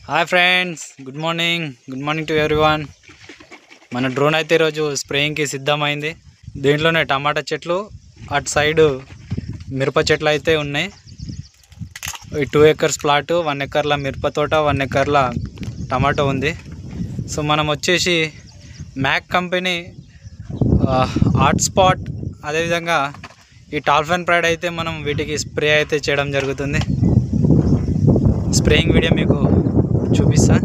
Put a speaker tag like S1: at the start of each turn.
S1: Hi friends, good morning to everyone. మన drone అయితే ఈరోజు స్ప్రేయింగ్కి సిద్ధమైంది. దీంట్లోనే టమాటా చెట్లు, అటు సైడ్ మిరప చెట్లు అయితే ఉన్నాయి. ఈ 2 acres ప్లాట్, 1 acre మిరప తోట, 1 acre టమాటో ఉంది. సో మనం వచ్చేసి మ్యాక్ కంపెనీ హాట్ స్పాట్, అదేవిధంగా ఈ టాల్ఫెన్ ప్రైడ్ అయితే మనం వీటికి స్ప్రే అయితే చేయడం జరుగుతుంది. స్ప్రేయింగ్ వీడియో మీకు చూపిస్తా.